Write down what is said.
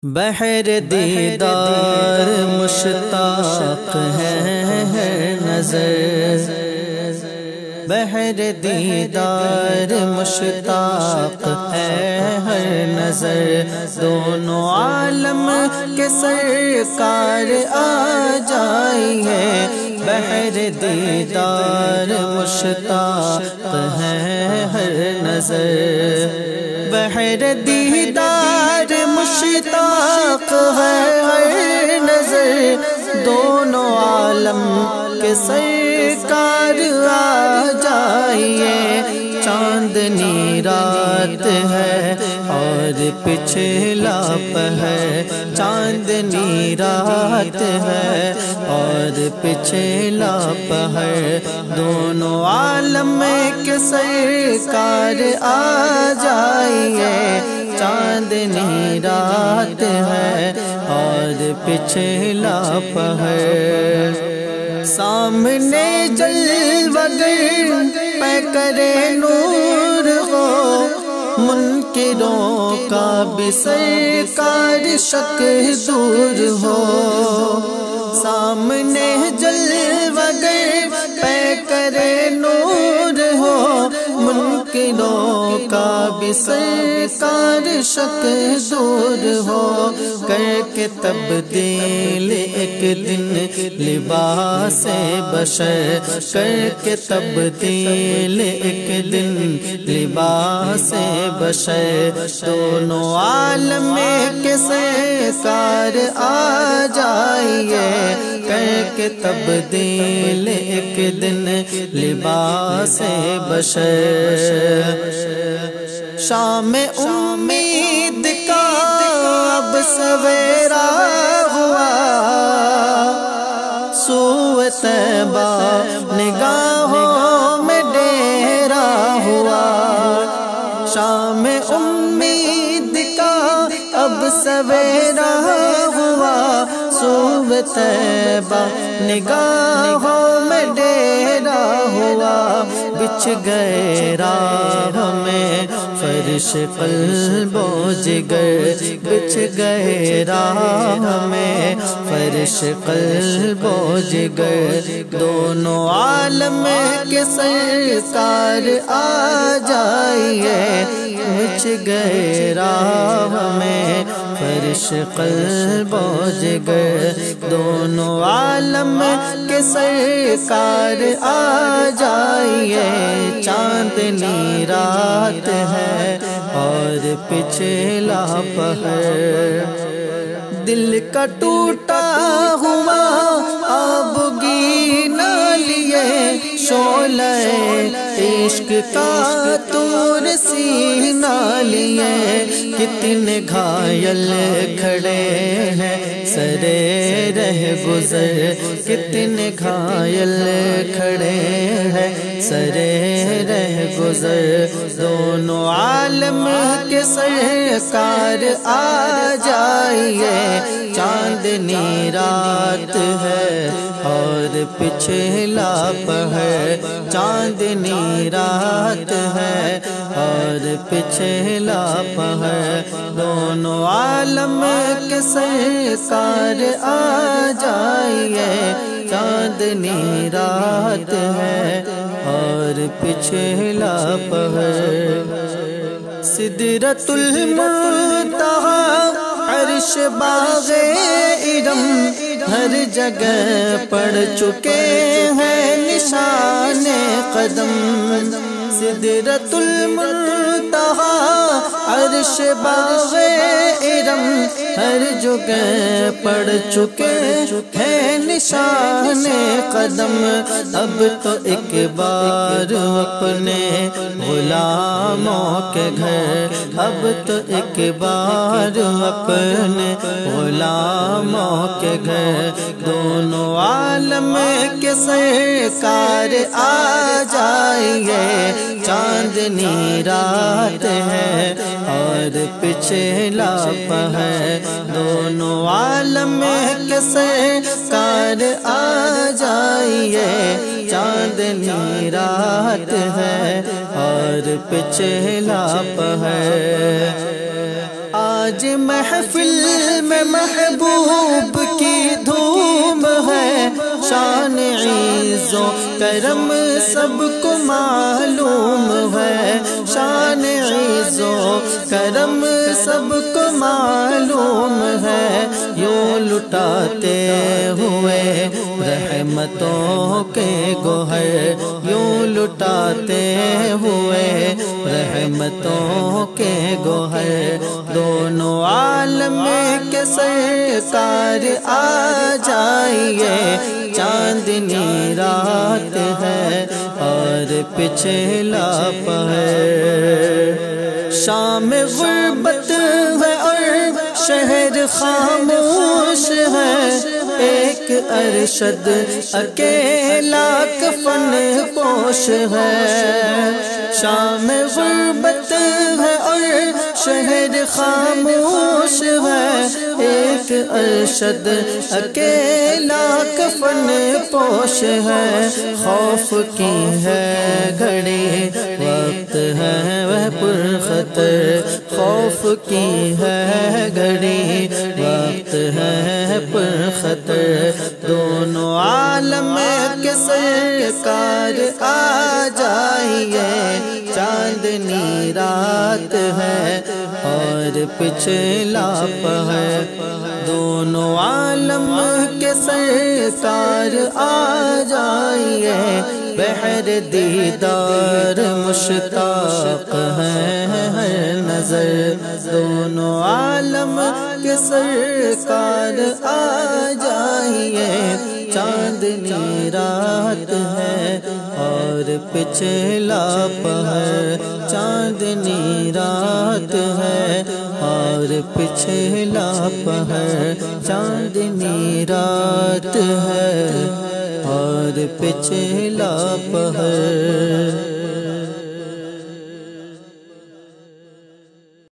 بحر دیدار مشتاق ہے نظر، بحر دیدار مشتاق ہے ہر نظر، دونوں عالم کے سرکار آ جائیے۔ بحر دیدار مشتاق ہے ہر نظر، بحر دیدار مشتاق ہے ہر نظر، دونوں عالم کے سرکار آ جائیے۔ چاندنی رات ہے اور پچھلا پہر، چاندنی رات ہے اور پچھلا پہر، دونوں عالم کے سرکار آ جائیے۔ چاندنی رات ہے اور پچھلا پہر، سامنے جلوہ گر پہ کرے نور ہو، منکروں کا بھی سرکار شک دور ہو۔ سامنے جلوہ گر پہ کرے نور ہو، منکروں کا بھی سرکار شک دور ہو۔ کر کے تبدیل ایک دن لباس بشر، کر کے تبدیل ایک دن لباس بشر، دونوں عالم کے سرکار آ جائیے۔ کر کے تبدیل ایک دن لباس بشر، شام امید کا اب سویرا ہوا، سوئے طیبہ نگاہوں میں ڈیرا ہوا۔ شام امید کا اب سویرا ہوا، سوئے طیبہ نگاہوں میں ڈیرا ہوا۔ بچھ گئے راہ میں فرش قلب و جگر، بچھ گئے راہ میں فرش قلب و جگر، دونوں عالم کے سرکار آ جائیے۔ بچھ گئے راہ میں فرش قلب و جگر، دونوں عالم کے سرکار آ جائیے۔ چاندنی رات ہے اور پچھلا پہر، دل کا ٹوٹا ہوا آبگی نہ لیے، شعلہ عشق کا طور سینہ لیے۔ کتنے گھائل کھڑے ہیں سرے رہ گزر، کتنے گھائل کھڑے ہیں سرے رہ گزر، دونوں عالم کے سرکار آ جائیے۔ چاندنی رات ہے اور پچھلا پہر، چاندنی رات ہے اور پچھلا پہر، دونوں عالم کے سرکار آ جائیے۔ چاندنی رات ہے اور پچھلا پہر، سدرۃ المنتہی عرش باغ ارم، ہر جگہ پڑ چکے ہیں نشان قدم۔ سدرۃ المنتہی عرش باغ ارم، ہر جگہ پڑ چکے ہیں نشان قدم۔ اب تو ایک بار اپنے غلاموں کے گھر، اب تو ایک بار اپنے غلاموں کے گھر، دونوں عالم کے سرکار آ جائیے۔ چاندنی رات ہے اور پچھلا پہر، دونوں عالم کے سرکار آ جائیے۔ چاندنی رات ہے اور پچھلا پہر، آج محفل محبوب کی دھوم ہے، شان عز و کرم سب کو معلوم ہے، شان عز و کرم سب کو معلوم ہے، یوں لٹاتے ہوئے رحمتوں کے گوہر، یوں لٹاتے ہوئے رحمتوں کے گوہر، دونوں عالم کے سرکار آ جائیے، چاندنی رات ہے اور پچھلا پہر، شام غربت ہے اور شہر خاموش ہے، ایک ارشد اکیلا کفن پوش ہے، شام غربت ہے اور شہر خاموش ہے، ایک ارشد اکیلا کفن پوش ہے، خوف کی ہے گھڑی وقت ہے وہ پرخطر، خوف کی ہے گھڑی وقت ہے پرخطر، دونوں عالم کے سرکار آ جائیے، چاندنی رات ہے اور پچھلا پہر، دونوں عالم کے سرکار آ جائیے، بحر دیدار مشتاق ہے ہر نظر، دونوں عالم کے سرکار آ جائیے، چاندنی رات ہے اور پچھلا پہر، چاندنی رات ہے اور پچھلا پہر، چاندنی رات ہے اور پچھلا پہر۔